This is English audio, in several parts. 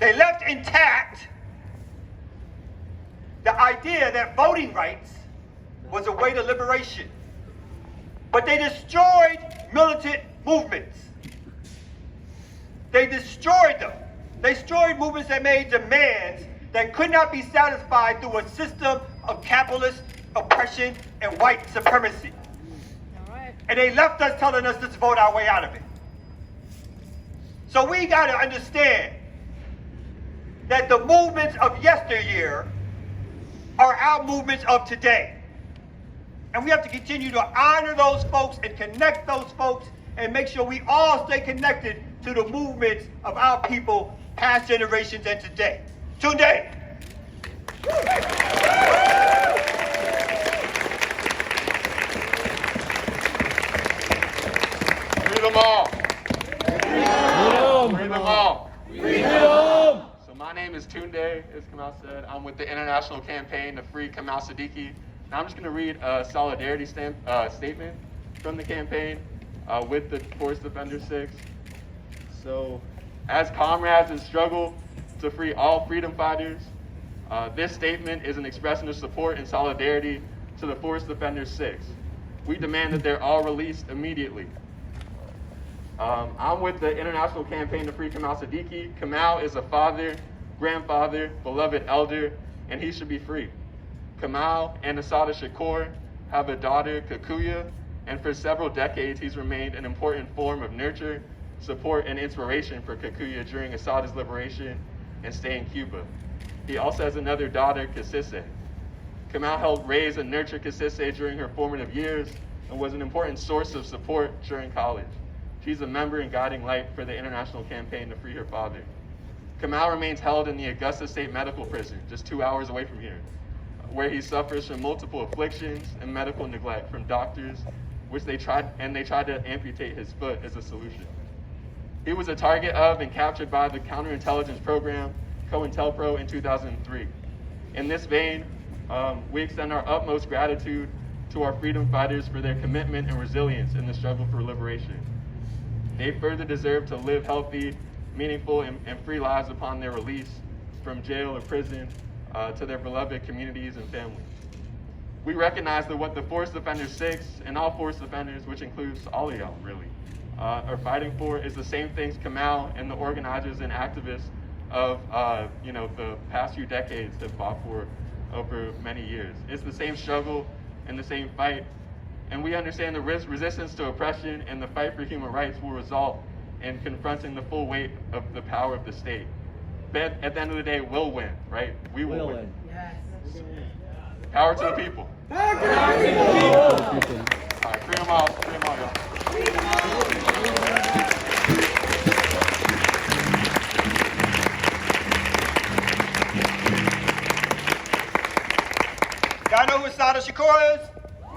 They left intact the idea that voting rights was a way to liberation. But they destroyed militant movements. They destroyed them. They destroyed movements that made demands that could not be satisfied through a system of capitalist oppression and white supremacy. And they left us telling us to vote our way out of it. So we got to understand that the movements of yesteryear are our movements of today. And we have to continue to honor those folks and connect those folks and make sure we all stay connected to the movements of our people, past generations and today. Today. Freedom all. Freedom all. Freedom! So my name is Tunde, as Kamal said. I'm with the International Campaign to Free Kamal Siddiqui. Now I'm just going to read a solidarity statement from the campaign with the Forced Offender 6. So, as comrades in struggle to free all freedom fighters, this statement is an expression of support and solidarity to the Forced Offender 6. We demand that they're all released immediately. I'm with the International Campaign to Free Kamal Siddiqui. Kamal is a father, grandfather, beloved elder, and he should be free. Kamal and Assata Shakur have a daughter, Kikuya, and for several decades he's remained an important form of nurture, support, and inspiration for Kikuya during Assata's liberation and stay in Cuba. He also has another daughter, Kasise. Kamal helped raise and nurture Kasise during her formative years and was an important source of support during college. She's a member and guiding light for the International Campaign to Free her father. Kamal remains held in the Augusta State Medical Prison, just 2 hours away from here, where he suffers from multiple afflictions and medical neglect from doctors, which they tried to amputate his foot as a solution. He was a target of and captured by the counterintelligence program, COINTELPRO, in 2003. In this vein, we extend our utmost gratitude to our freedom fighters for their commitment and resilience in the struggle for liberation. They further deserve to live healthy, meaningful, and free lives upon their release from jail or prison to their beloved communities and families. We recognize that what the Forced Offender 6 and all forced offenders, which includes all of y'all really, are fighting for is the same things Kamal and the organizers and activists of the past few decades have fought for over many years. It's the same struggle and the same fight, and we understand the resistance to oppression and the fight for human rights will result in confronting the full weight of the power of the state. But at the end of the day, we'll win, right? We will win. Yes. Power to the people. Power to the people! All right, free them all, y'all. Y'all know who Assata Shakur is?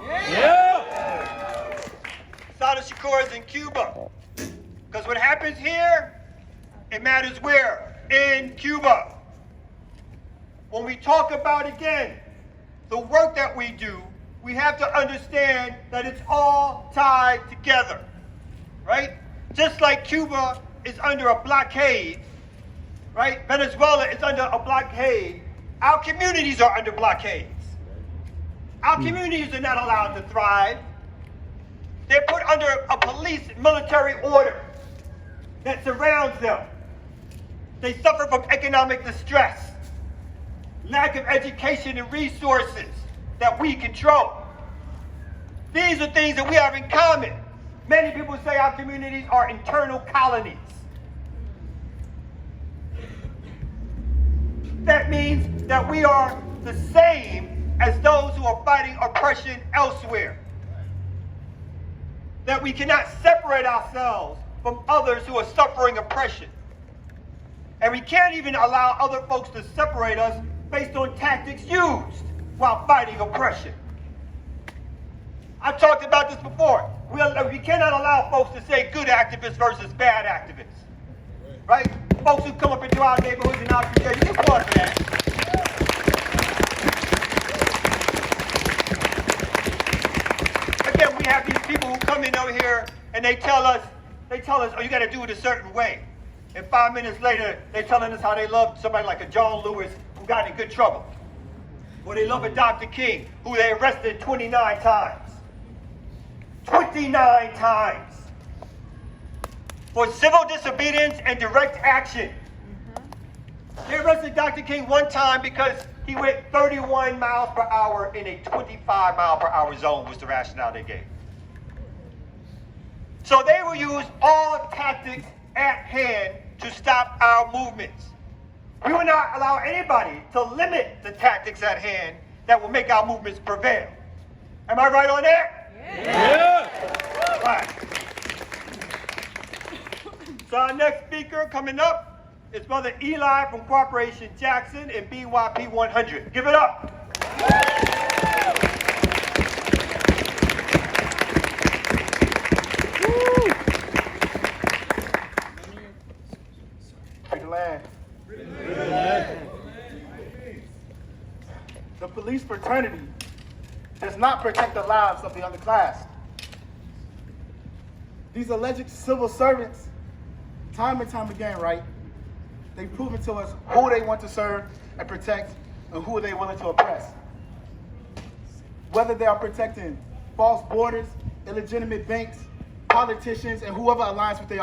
Yeah! Assata Shakur is in Cuba. Because what happens here, it matters where? In Cuba. When we talk about, again, the work that we do, we have to understand that it's all tied together, right? Just like Cuba is under a blockade, right? Venezuela is under a blockade. Our communities are under blockades. Our communities are not allowed to thrive. They're put under a police military order that surrounds them. They suffer from economic distress, lack of education and resources that we control. These are things that we have in common. Many people say our communities are internal colonies. That means that we are the same as those who are fighting oppression elsewhere. That we cannot separate ourselves from others who are suffering oppression. And we can't even allow other folks to separate us based on tactics used while fighting oppression. I've talked about this before. We cannot allow folks to say good activists versus bad activists. Right? Folks who come up into our neighborhoods and our community, you get caught for that. Again, we have these people who come in over here and they tell us, oh, you got to do it a certain way. And 5 minutes later, they're telling us how they love somebody like a John Lewis who got in good trouble. Or they love a Dr. King who they arrested 29 times. 29 times. For civil disobedience and direct action. They arrested Dr. King one time because he went 31 miles per hour in a 25 mile per hour zone was the rationale they gave. So they will use all tactics at hand to stop our movements. We will not allow anybody to limit the tactics at hand that will make our movements prevail. Am I right on that? Yeah. Right. So our next speaker coming up is Brother Eli from Corporation Jackson and BYP 100. Give it up. Free the land. The police fraternity does not protect the lives of the underclassed. These alleged civil servants, time and time again, right? They've proven to us who they want to serve and protect and who they're willing to oppress. Whether they are protecting false borders, illegitimate banks, politicians, and whoever aligns with their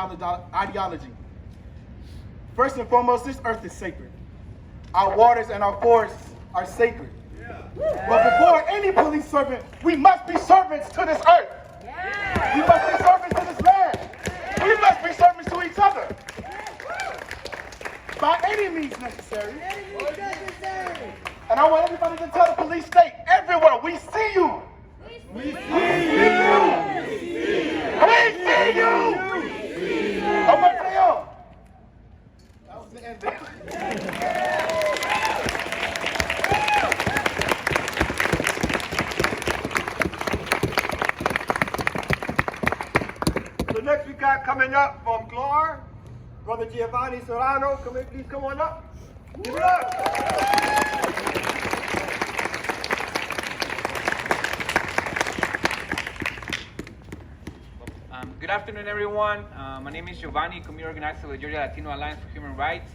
ideology. First and foremost, this earth is sacred. Our waters and our forests are sacred. But before any police servant, we must be servants to this earth. We must be servants to this land. We must be servants to each other. By any means necessary. And I want everybody to tell the police state, everywhere, we see you. We see you. We see you. How much they on? That was the end there. So next we got coming up from GLAR, Brother Giovanni Serrano. Please come on up. Give it up. Good afternoon, everyone. My name is Giovanni, community organizer of the Georgia Latino Alliance for Human Rights.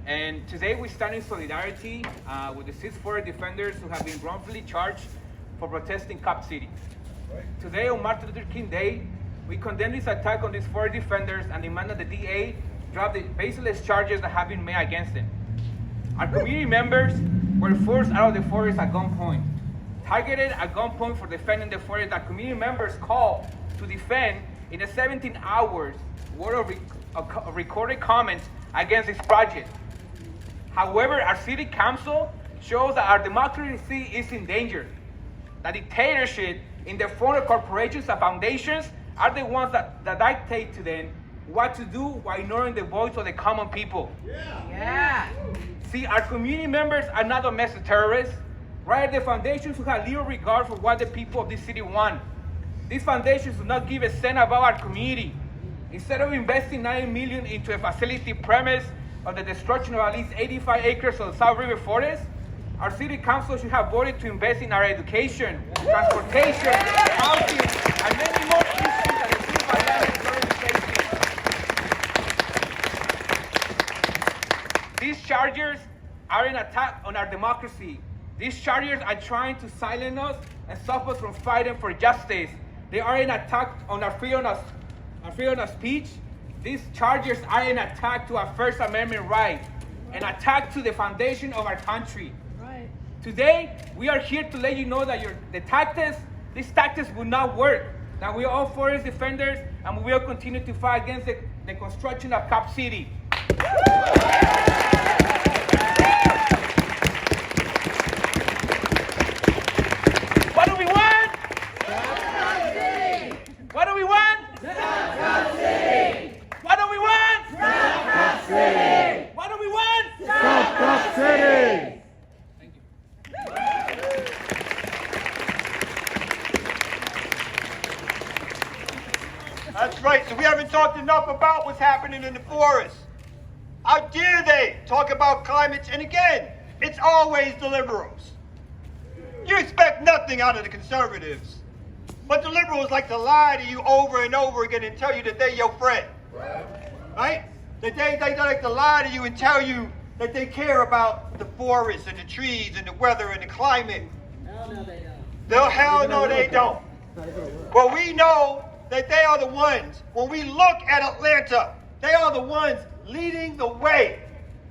And today we stand in solidarity with the 640 defenders who have been wrongfully charged for protesting Cop City. Today, on Martin Luther King Day, we condemn this attack on these 4 defenders and demand that the DA drop the baseless charges that have been made against them. Our community members were forced out of the forest at gunpoint, targeted at gunpoint for defending the forest that community members called to defend in the 17 hours worth of recorded comments against this project. However, our city council shows that our democracy is in danger. The dictatorship in the form of corporations and foundations are the ones that dictate to them what to do while ignoring the voice of the common people. See, our community members are not domestic terrorists, rather the foundations who have little regard for what the people of this city want. These foundations do not give a cent about our community. Instead of investing $9 million into a facility premise of the destruction of at least 85 acres of the South River Forest, our city council should have voted to invest in our education, transportation, housing, and many more issues that the city of Atlanta is already facing. These charges are an attack on our democracy. These charges are trying to silence us and stop us from fighting for justice. They are an attack on our freedom of speech. These charges are an attack to our First Amendment right, an attack to the foundation of our country. Right. Today, we are here to let you know that these tactics will not work. That we are all forest defenders, and we will continue to fight against the construction of Cop City. What do we want? What do we want? Stop City! What do we want? Stop City! What do we want? Stop City! Thank you. That's right. So we haven't talked enough about what's happening in the forest. How dare they talk about climate? And again, it's always the liberals. You expect nothing out of the conservatives. But the liberals like to lie to you over and over again and tell you that they're your friend. Right? that they like to lie to you and tell you that they care about the forests and the trees and the weather and the climate. Hell no, they don't. Hell no, they don't. Well, we know that they are the ones, when we look at Atlanta, they are the ones leading the way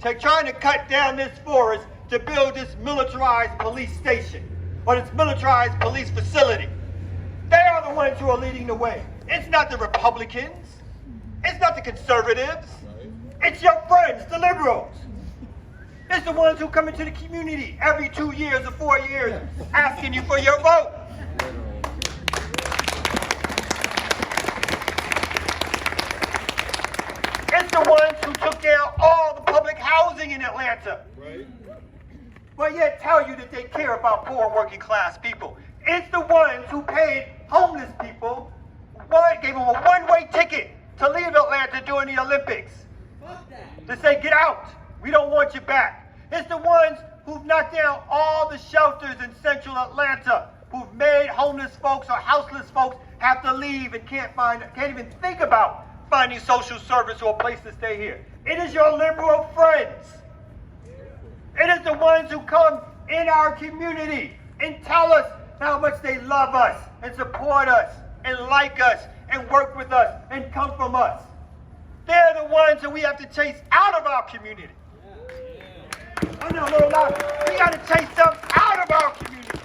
to trying to cut down this forest to build this militarized police station or this militarized police facility. They are the ones who are leading the way. It's not the Republicans. It's not the conservatives. It's your friends, the liberals. It's the ones who come into the community every 2 years or 4 years asking you for your vote. It's the ones who took down all the public housing in Atlanta. But yet tell you that they care about poor working class people. It's the ones who paid homeless people, gave them a one-way ticket to leave Atlanta during the Olympics. Fuck that. To say, get out, we don't want you back. It's the ones who've knocked down all the shelters in central Atlanta, who've made homeless folks or houseless folks have to leave and can't even think about finding social service or a place to stay here. It is your liberal friends. It is the ones who come in our community and tell us how much they love us and support us and like us and work with us and come from us. They're the ones that we have to chase out of our community. I know, little louder. We got to chase them out of our community.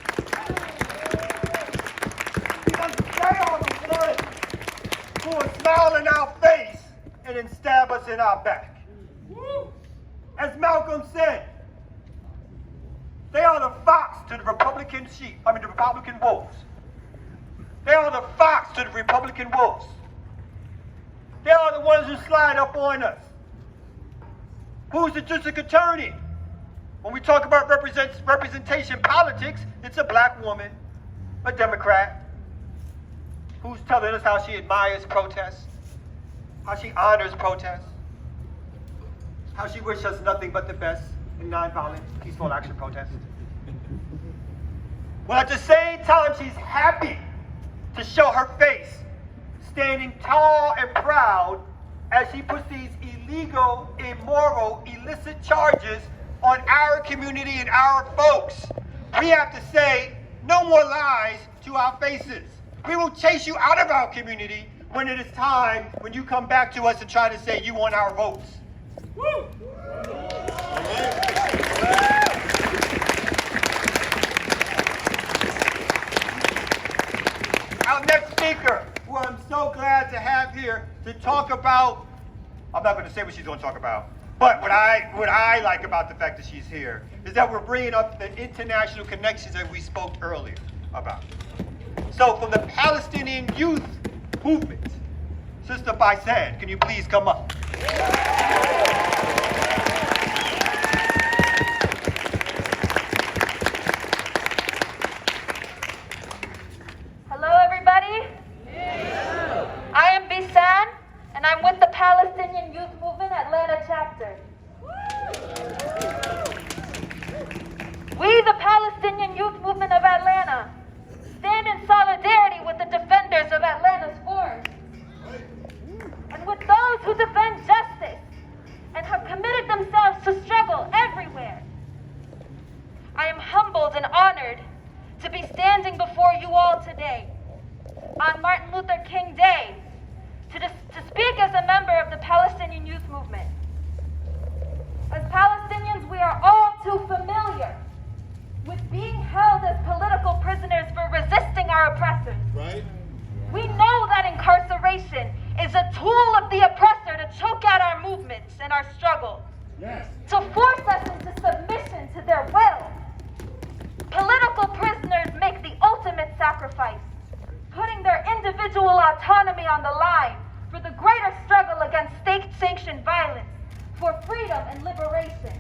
Because they are the ones who will smile in our face and then stab us in our back. As Malcolm said, they are the fox to the Republican the Republican wolves. They are the fox to the Republican wolves. They are the ones who slide up on us. Who's the district attorney? When we talk about representation politics, it's a black woman, a Democrat, who's telling us how she admires protests, how she honors protests, how she wishes us nothing but the best in nonviolent, peaceful action protests. Well, at the same time, she's happy to show her face, standing tall and proud as she puts these illegal, immoral, illicit charges on our community and our folks. We have to say, no more lies to our faces. We will chase you out of our community when it is time, when you come back to us and try to say you want our votes. Woo! Our next speaker, who I'm so glad to have here to talk about, I'm not going to say what she's going to talk about, but what I like about the fact that she's here is that we're bringing up the international connections that we spoke earlier about. So from the Palestinian Youth Movement, Sister Baisan, can you please come up? Hello, everybody. I am Bisan, and I'm with the Palestinian Youth Movement Atlanta chapter. We, the Palestinian Youth Movement of Atlanta, stand in solidarity with the defenders of Atlanta's forests and with those who defend justice and have committed themselves to struggle everywhere. I am humbled and honored to be standing before you all today on Martin Luther King Day to speak as a member of the Palestinian Youth Movement. As Palestinians, we are all too familiar with being held as political prisoners for resisting our oppressors. Right? We know that incarceration is a tool of the oppressor to choke out our movements and our struggle, to force us into submission to their will. Political prisoners make the ultimate sacrifice, putting their individual autonomy on the line for the greater struggle against state-sanctioned violence, for freedom and liberation.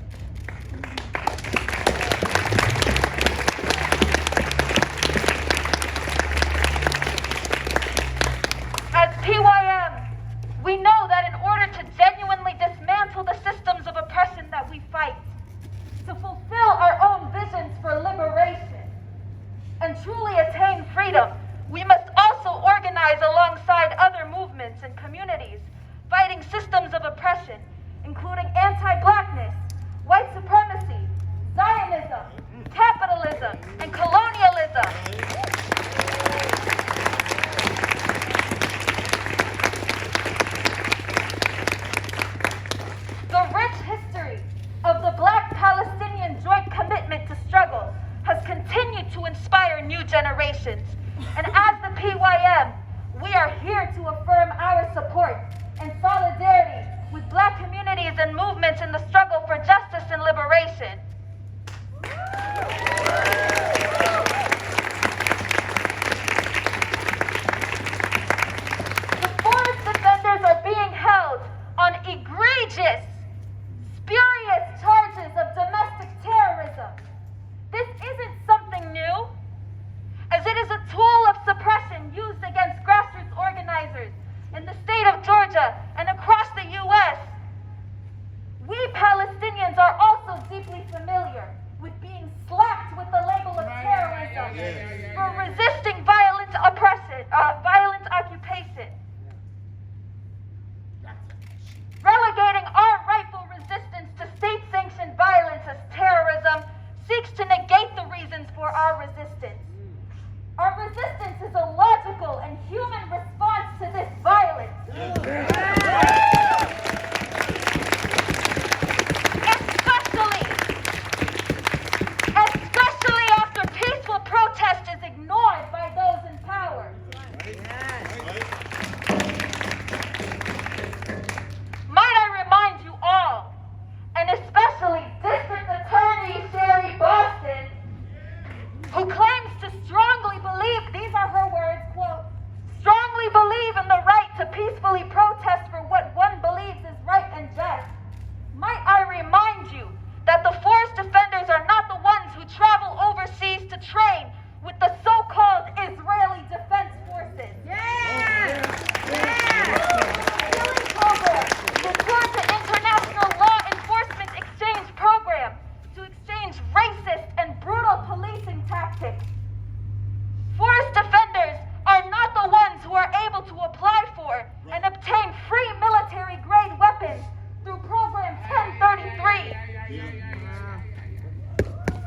As PYM, we know that in order to genuinely dismantle the systems of oppression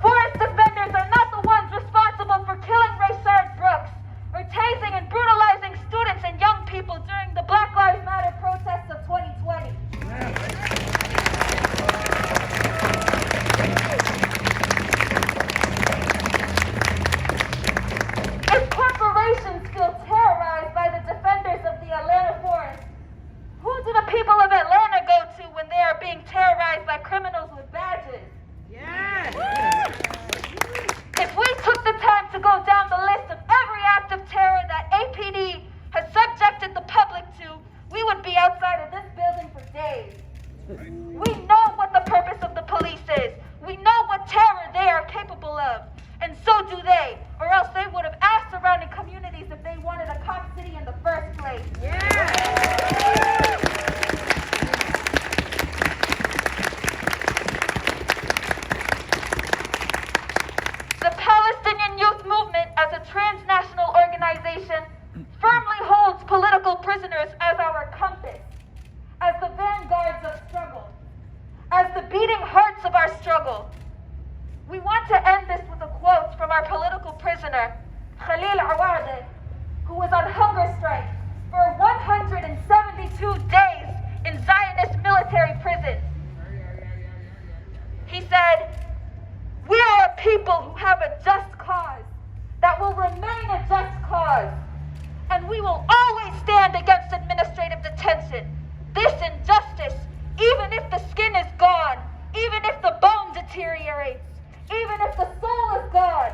Forest defenders are not the ones responsible for killing Rayshard Brooks or tasing and brutalizing students and young people during the Black Lives Matter protests of 2020. If corporations feel terrorized by the defenders of the Atlanta forest, who do the people of Atlanta go to when they are being terrorized by criminals with badges? If we took the time to go down the list of every act of terror that APD has subjected the public to, we would be outside of this building for days. We know what the purpose of the police is. We know what terror they are capable of. And so do they, or else they would have asked surrounding communities if they wanted a cop city in the first place. The Palestinian Youth Movement, as a transnational organization, firmly holds political prisoners as our compass, as the vanguards of struggle, as the beating hearts of our struggle. We want to end this with a quote from our political prisoner, Khalil Awade, who was on hunger strike for 172 days in Zionist military prison. He said, "We are a people who have a just cause that will remain a just cause, and we will always stand against administrative detention. This injustice, even if the skin is gone, even if the bone deteriorates, even if the soul is gone.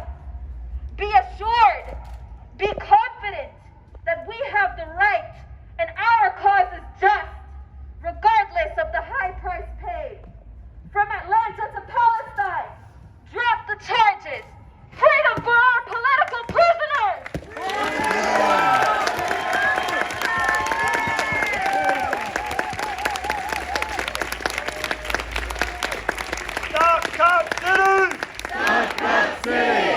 Be assured, be confident that we have the right and our cause is just, regardless of the high price paid. From Atlanta to Palestine, drop the charges. Freedom for our political prisoners!" Stop Cop City! Stop Cop City!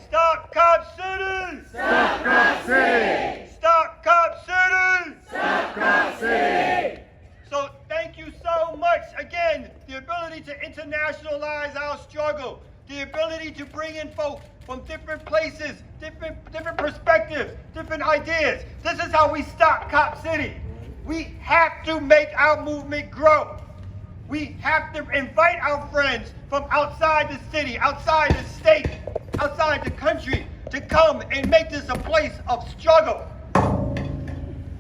Stop Cop City! Stop Cop City! Stop Cop City! Stop Cop City! So thank you so much. Again, the ability to internationalize our struggle, the ability to bring in folks from different places, different perspectives, different ideas. This is how we stop Cop City. We have to make our movement grow. We have to invite our friends from outside the city, outside the state, outside the country to come and make this a place of struggle.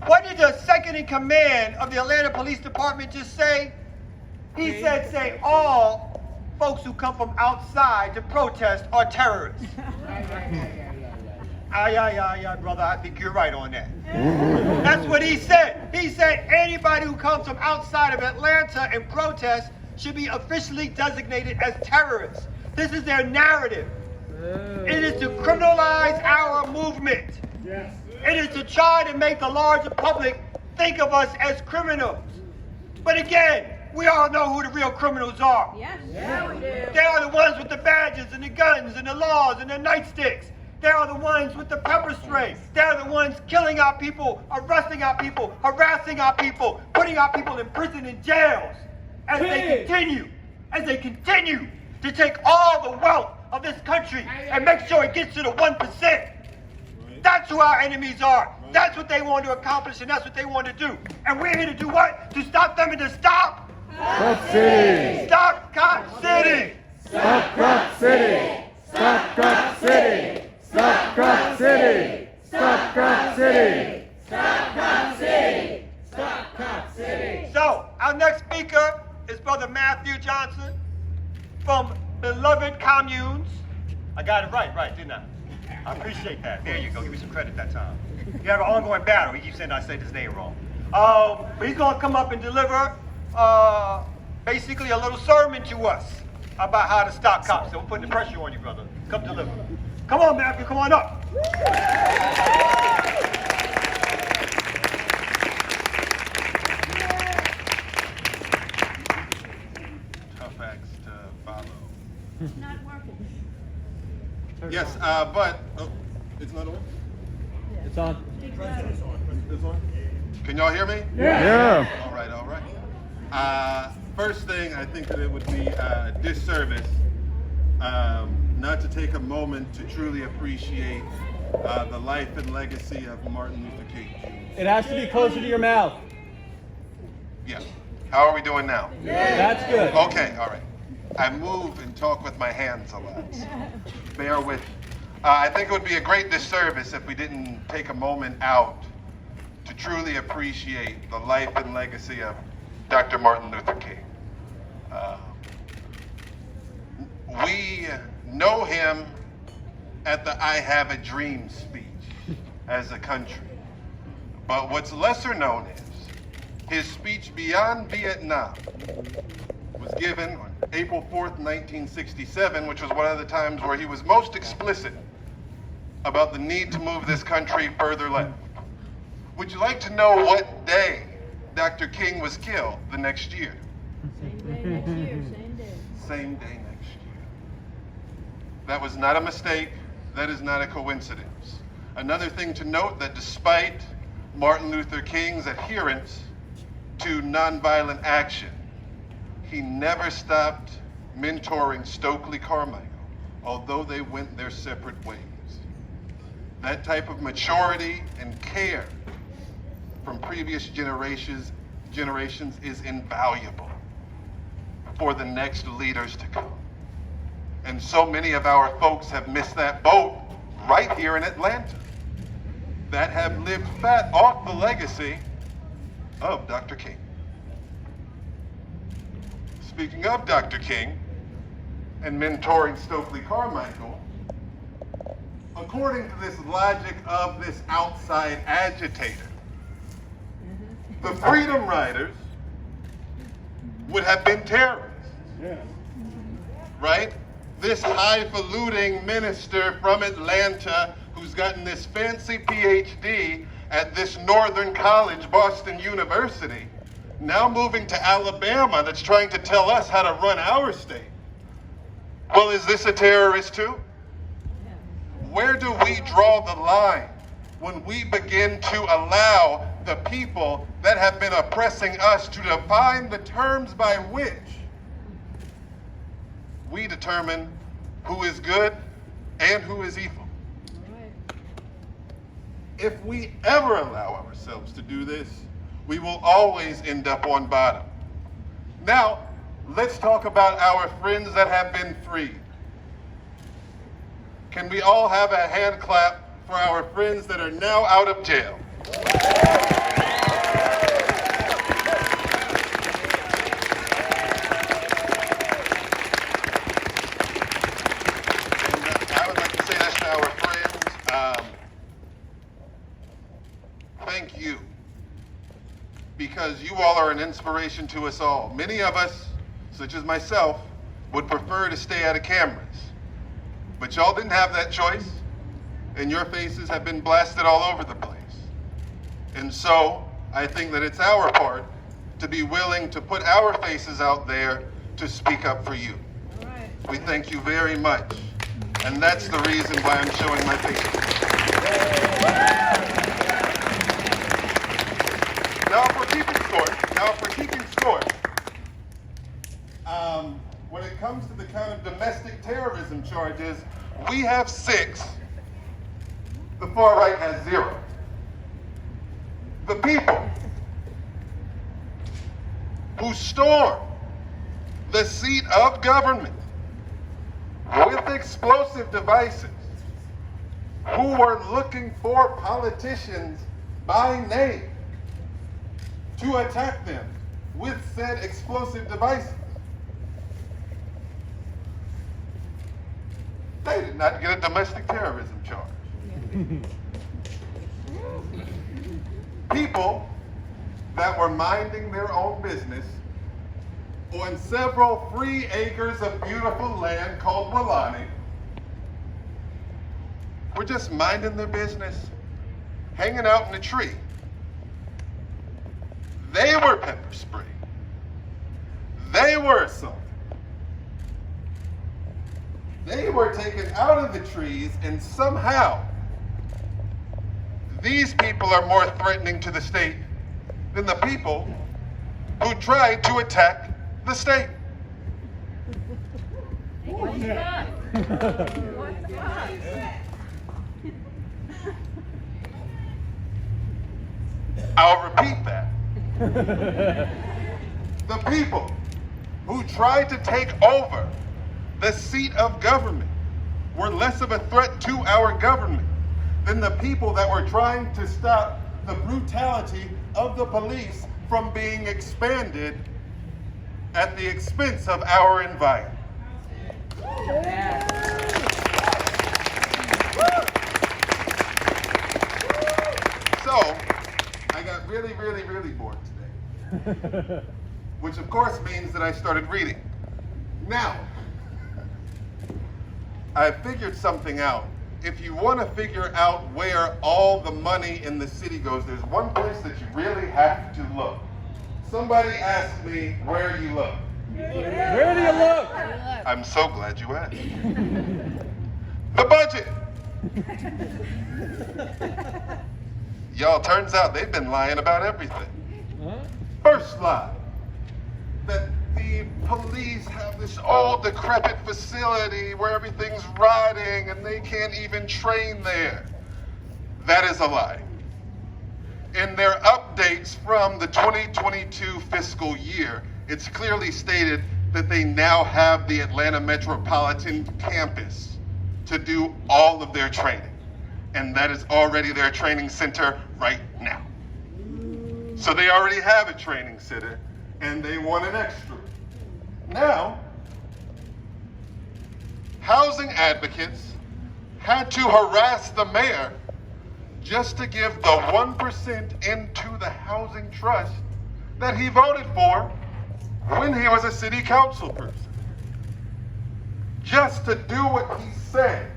What did the second in command of the Atlanta Police Department just say? He said, say all folks who come from outside to protest are terrorists. Aye, brother, I think you're right on that. That's what he said. He said anybody who comes from outside of Atlanta and protest should be officially designated as terrorists. This is their narrative. It is to criminalize our movement. It is to try to make the larger public think of us as criminals. But again, we all know who the real criminals are. Yeah, we do. They are the ones with the badges and the guns and the laws and the nightsticks. They are the ones with the pepper spray. They are the ones killing our people, arresting our people, harassing our people, putting our people in prison and jails as they continue to take all the wealth of this country and make sure it gets to the 1%. That's who our enemies are. That's what they want to accomplish, and that's what they want to do. And we're here to do what? To stop them and to stop? Cop City! Stop Cop City! Stop Cop City! Stop Cop City! Stop Cop City! Stop Cop City! Stop Cop City! Stop Cop City! So, our next speaker is Brother Matthew Johnson from Beloved Communes. I got it right, didn't I? I appreciate that. There you go. Give me some credit that time. You have an ongoing battle. He keeps saying I said his name wrong. But he's going to come up and deliver basically a little sermon to us about how to stop cops. So we're putting the pressure on you, brother. Come deliver. Come on, Matthew. Come on up. Tough acts to follow. It's not working. Yes, it's not on? It's on. It's on? Can y'all hear me? Yeah. All right. First thing, I think that it would be a disservice not to take a moment to truly appreciate the life and legacy of Martin Luther King Jr. It has to be closer to your mouth. Yeah. How are we doing now? That's good. Okay, all right. I move and talk with my hands a lot. Bear with me. I think it would be a great disservice if we didn't take a moment out to truly appreciate the life and legacy of Dr. Martin Luther King. We know him at the I Have a Dream speech as a country. But what's lesser known is his speech beyond Vietnam was given on April 4th, 1967, which was one of the times where he was most explicit about the need to move this country further left. Would you like to know what day Dr. King was killed the next year? Same day next year, same day. Same day next year. That was not a mistake. That is not a coincidence. Another thing to note, that despite Martin Luther King's adherence to nonviolent action, he never stopped mentoring Stokely Carmichael, although they went their separate ways. That type of maturity and care from previous generations is invaluable for the next leaders to come. And so many of our folks have missed that boat right here in Atlanta that have lived fat off the legacy of Dr. King. Speaking of Dr. King and mentoring Stokely Carmichael, according to this logic of this outside agitator, the Freedom Riders would have been terrorists, right? This highfalutin minister from Atlanta who's gotten this fancy PhD at this northern college, Boston University, now moving to Alabama, that's trying to tell us how to run our state. Well, is this a terrorist too? Where do we draw the line when we begin to allow the people that have been oppressing us to define the terms by which we determine who is good and who is evil? If we ever allow ourselves to do this, we will always end up on bottom. Now, let's talk about our friends that have been freed. Can we all have a hand clap for our friends that are now out of jail? And I would like to say this to our friends. Thank you. Because you all are an inspiration to us all. Many of us, such as myself, would prefer to stay out of cameras. But y'all didn't have that choice, and your faces have been blasted all over the place. And so, I think that it's our part to be willing to put our faces out there to speak up for you. All right. We thank you very much. And that's the reason why I'm showing my face. Now, if we're keeping score, when it comes to the kind of domestic terrorism charges, we have 6. The far right has 0. The people who stormed the seat of government with explosive devices, who were looking for politicians by name to attack them with said explosive devices, they did not get a domestic terrorism charge. People that were minding their own business on several free acres of beautiful land called Walani were just minding their business, hanging out in a tree. They were pepper sprayed. They were assaulted. They were taken out of the trees, and somehow these people are more threatening to the state than the people who tried to attack the state. I'll repeat that. The people who tried to take over the seat of government were less of a threat to our government than the people that were trying to stop the brutality of the police from being expanded at the expense of our environment. So, I got really, really, really bored today. Which of course means that I started reading. Now, I figured something out. If you want to figure out where all the money in the city goes, there's one place that you really have to look. Somebody asked me, where do you look? Where do you look? I'm so glad you asked. The budget. Y'all, turns out they've been lying about everything. First lie, that the police have this old decrepit facility where everything's rotting and they can't even train there. That is a lie. In their updates from the 2022 fiscal year, it's clearly stated that they now have the Atlanta Metropolitan Campus to do all of their training. And that is already their training center right now. So they already have a training center and they want an extra. Now, housing advocates had to harass the mayor just to give the 1% into the housing trust that he voted for when he was a city council person. Just to do what he said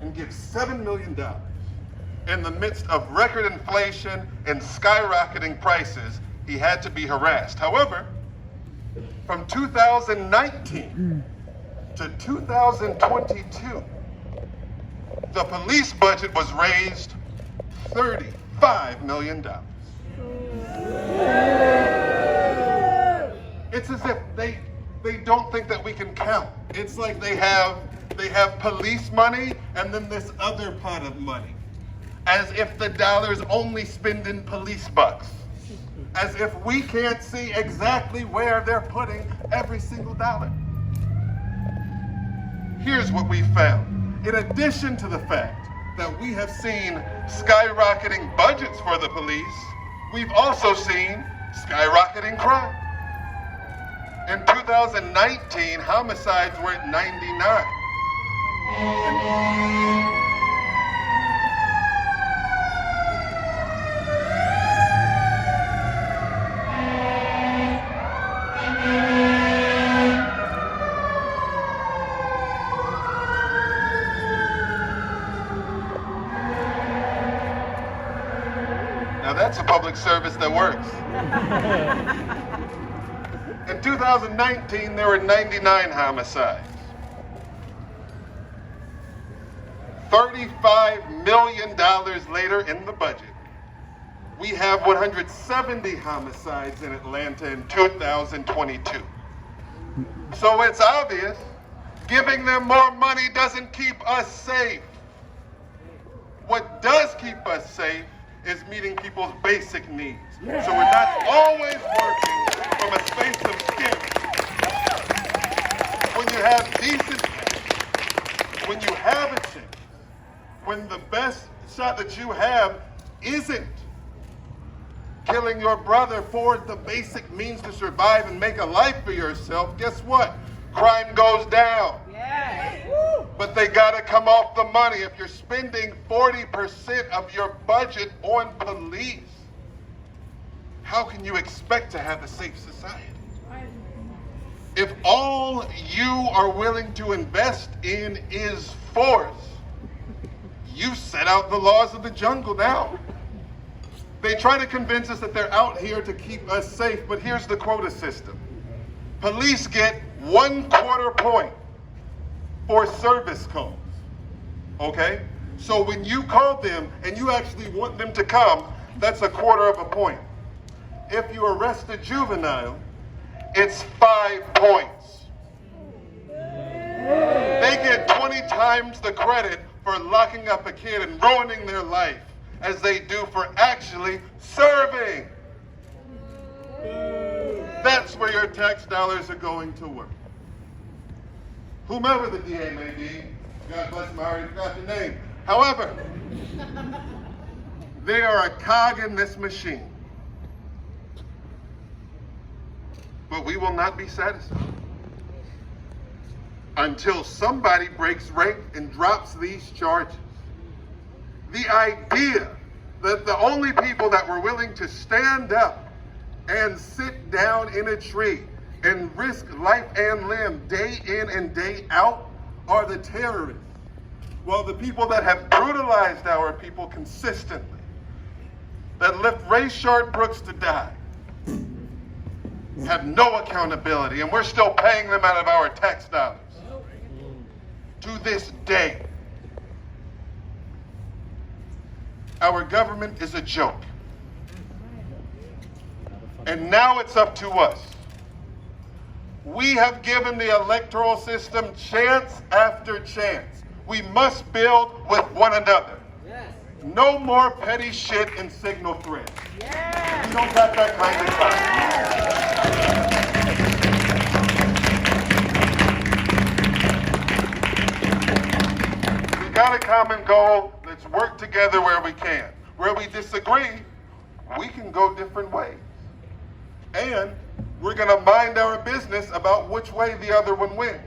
and give $7 million in the midst of record inflation and skyrocketing prices, he had to be harassed. However, from 2019 to 2022, the police budget was raised $35 million. It's as if they don't think that we can count. It's like they have police money and then this other pot of money. As if the dollars only spend in police bucks. As if we can't see exactly where they're putting every single dollar. Here's what we found. In addition to the fact that we have seen skyrocketing budgets for the police, we've also seen skyrocketing crime. In 2019, homicides were at 99. Now that's a public service that works. In 2019, there were 99 homicides. $35 million later in the budget, we have 170 homicides in Atlanta in 2022. So it's obvious, giving them more money doesn't keep us safe. What does keep us safe is meeting people's basic needs. So we're not always working from a space of scarcity. When you have decency, when you have a chance, when the best shot that you have isn't killing your brother for the basic means to survive and make a life for yourself, guess what? Crime goes down. But they gotta come off the money. If you're spending 40% of your budget on police, how can you expect to have a safe society? If all you are willing to invest in is force, you set out the laws of the jungle now. They try to convince us that they're out here to keep us safe, but here's the quota system. Police get 1/4 point for service calls, okay? So when you call them and you actually want them to come, that's 1/4 point. If you arrest a juvenile it's 5 points. They get 20 times the credit for locking up a kid and ruining their life as they do for actually serving. That's where your tax dollars are going to work. Whomever the DA may be, God bless him, I already forgot the name. However, they are a cog in this machine. But we will not be satisfied until somebody breaks rank and drops these charges. The idea that the only people that were willing to stand up and sit down in a tree and risk life and limb day in and day out are the terrorists, while the people that have brutalized our people consistently, that left Rayshard Brooks to die, have no accountability, and we're still paying them out of our tax dollars to this day. Our government is a joke. And now it's up to us. We have given the electoral system chance after chance. We must build with one another. No more petty shit and signal threads. We don't got that kind of time. We got a common goal. Let's work together where we can. Where we disagree, we can go different ways. And we're going to mind our business about which way the other one wins.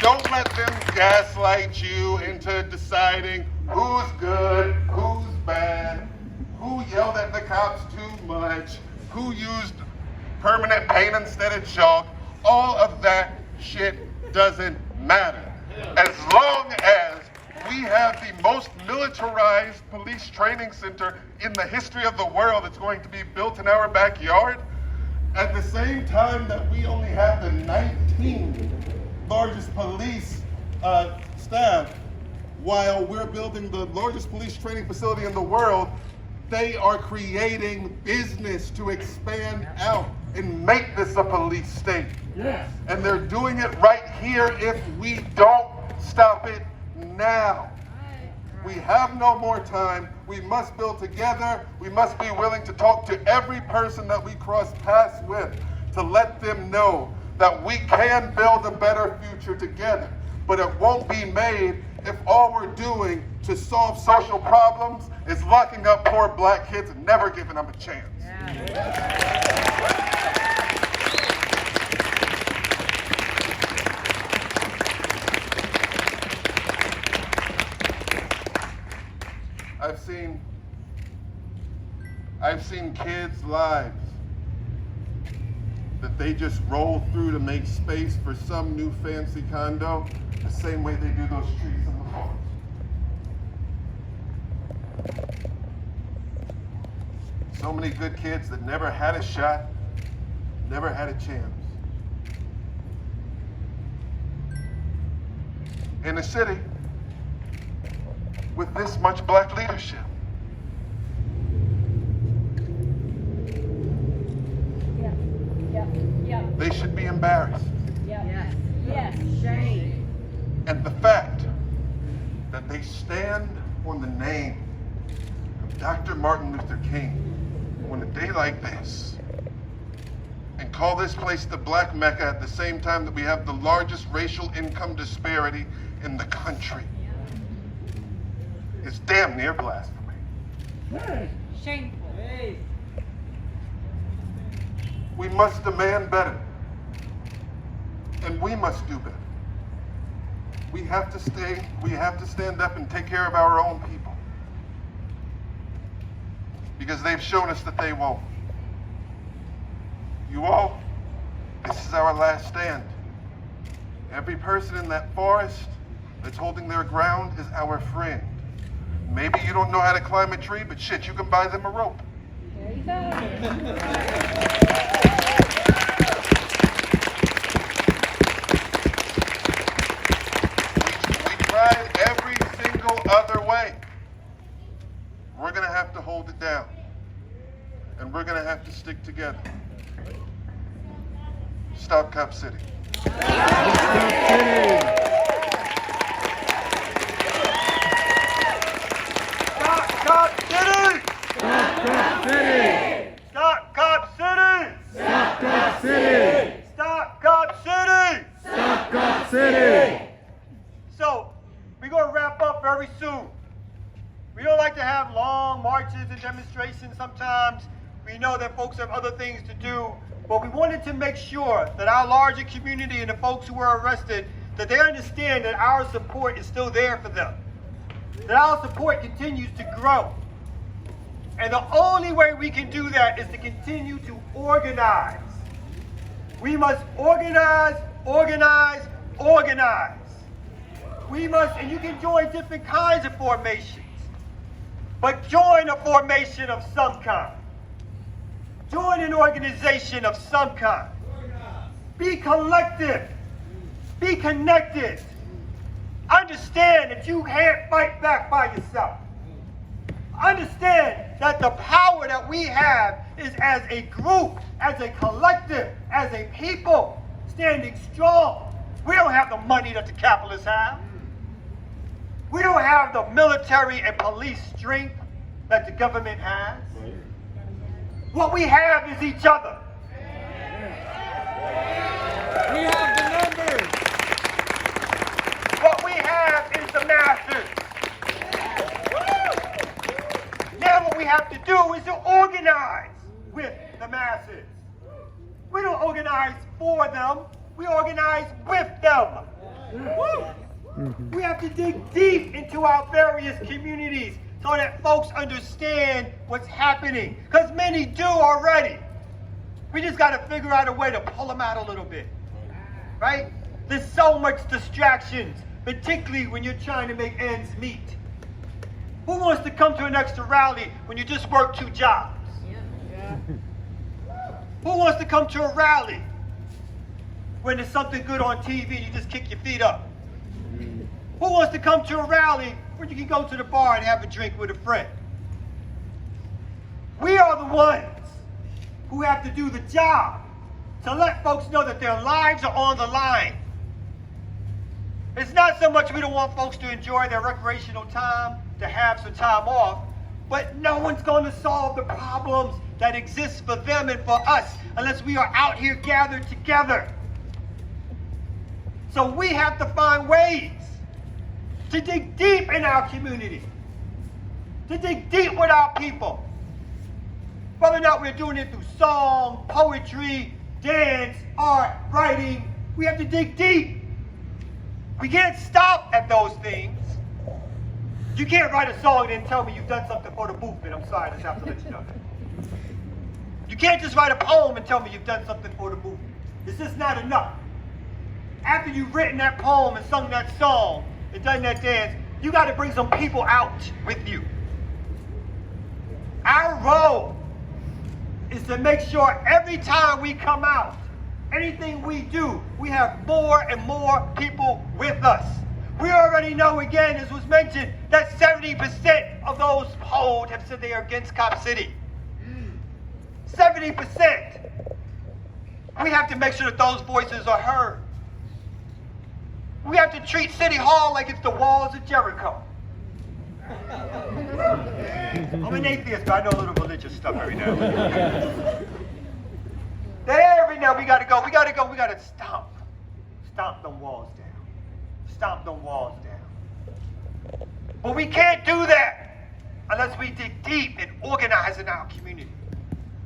Don't let them gaslight you into deciding who's good, who's bad, who yelled at the cops too much, who used permanent paint instead of chalk. All of that shit doesn't matter. As long as we have the most militarized police training center in the history of the world that's going to be built in our backyard, at the same time that we only have the 19th largest police staff, while we're building the largest police training facility in the world, they are creating business to expand out and make this a police state. Yes. And they're doing it right here if we don't stop it now. We have no more time. We must build together. We must be willing to talk to every person that we cross paths with to let them know that we can build a better future together. But it won't be made if all we're doing to solve social problems is locking up poor black kids and never giving them a chance. I've seen kids' lives that they just roll through to make space for some new fancy condo, the same way they do those trees in the forest. So many good kids that never had a shot, never had a chance. In a city with this much black leadership. They should be embarrassed. Yes. Shame. And the fact that they stand on the name of Dr. Martin Luther King on a day like this and call this place the Black Mecca at the same time that we have the largest racial income disparity in the country is damn near blasphemy. Shameful. We must demand better. And we must do better. We have to stand up and take care of our own people. Because they've shown us that they won't. You all, this is our last stand. Every person in that forest that's holding their ground is our friend. Maybe you don't know how to climb a tree, but shit, you can buy them a rope. There you go. We tried every single other way. We're going to have to stick together. Stop Cop City. Cop City. Stop Cop City! Stop Cop City. Stop Cop City! Stop Cop City. Stop Cop City! Stop Cop City. So, we're going to wrap up very soon. We don't like to have long marches and demonstrations sometimes. We know that folks have other things to do, but we wanted to make sure that our larger community and the folks who were arrested, that they understand that our support is still there for them. That our support continues to grow. And the only way we can do that is to continue to organize. We must organize, organize, organize. We must, and you can join different kinds of formations, but join a formation of some kind. Join an organization of some kind. Be collective. Be connected. Understand that you can't fight back by yourself. Understand that the power that we have is as a group, as a collective, as a people, standing strong. We don't have the money that the capitalists have. We don't have the military and police strength that the government has. What we have is each other. We have the numbers. What we have is the masses. Now what we have to do is to organize with the masses. We don't organize for them, we organize with them. We have to dig deep into our various communities so that folks understand what's happening. Because many do already. We just got to figure out a way to pull them out a little bit. Right? There's so much distractions, particularly when you're trying to make ends meet. Who wants to come to an extra rally when you just work 2 jobs? Who wants to come to a rally when there's something good on TV, you just kick your feet up? Who wants to come to a rally where you can go to the bar and have a drink with a friend? We are the ones who have to do the job to let folks know that their lives are on the line. It's not so much we don't want folks to enjoy their recreational time, to have some time off, but no one's going to solve the problems that exist for them and for us unless we are out here gathered together. So we have to find ways to dig deep in our community, to dig deep with our people. Whether or not we're doing it through song, poetry, dance, art, writing, we have to dig deep. We can't stop at those things. You can't write a song and then tell me you've done something for the movement. I'm sorry, I just have to let you know that. You can't just write a poem and tell me you've done something for the movement. It's just not enough. After you've written that poem and sung that song and done that dance, you got to bring some people out with you. Our role is to make sure every time we come out, anything we do, we have more and more people with us. We already know, again, as was mentioned, that 70% of those polled have said they are against Cop City. 70%. We have to make sure that those voices are heard. We have to treat City Hall like it's the walls of Jericho. I'm an atheist, but I know a little religious stuff every now and then. Every now we gotta stomp them walls down. Stomp them walls down. But we can't do that unless we dig deep and organize in our community.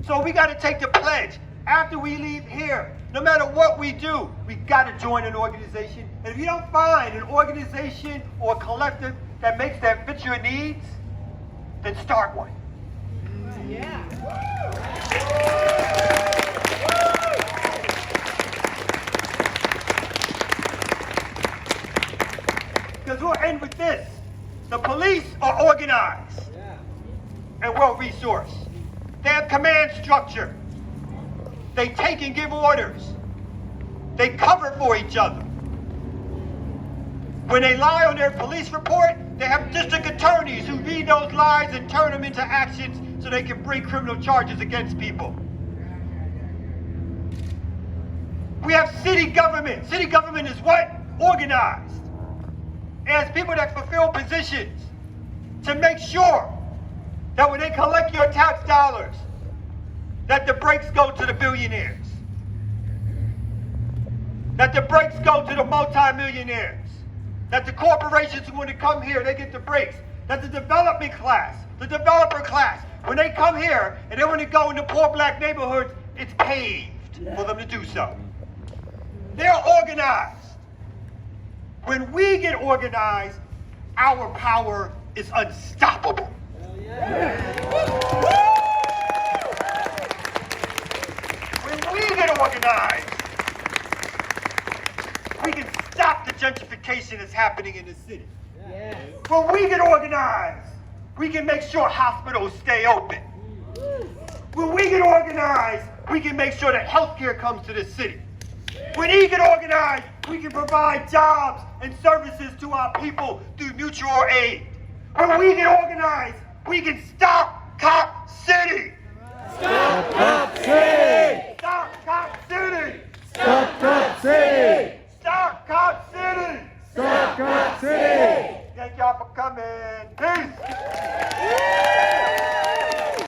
So we gotta take the pledge. After we leave here, no matter what we do, we gotta join an organization. And if you don't find an organization or a collective that fits your needs, then start one. Because we'll end with this. The police are organized and well-resourced. They have command structure. They take and give orders. They cover for each other. When they lie on their police report, they have district attorneys who read those lies and turn them into actions so they can bring criminal charges against people. We have city government. City government is what? Organized. It has people that fulfill positions to make sure that when they collect your tax dollars, that the breaks go to the billionaires, that the breaks go to the multimillionaires, that the corporations who want to come here, they get the breaks, that the development class, the developer class, when they come here and they want to go into poor black neighborhoods, it's paved for them to do so. They're organized. When we get organized, our power is unstoppable. When we get organized, we can stop the gentrification that's happening in the city. When we get organized, we can make sure hospitals stay open. When we get organized, we can make sure that healthcare comes to the city. When we get organized, we can provide jobs and services to our people through mutual aid. When we get organized, we can stop Cop City.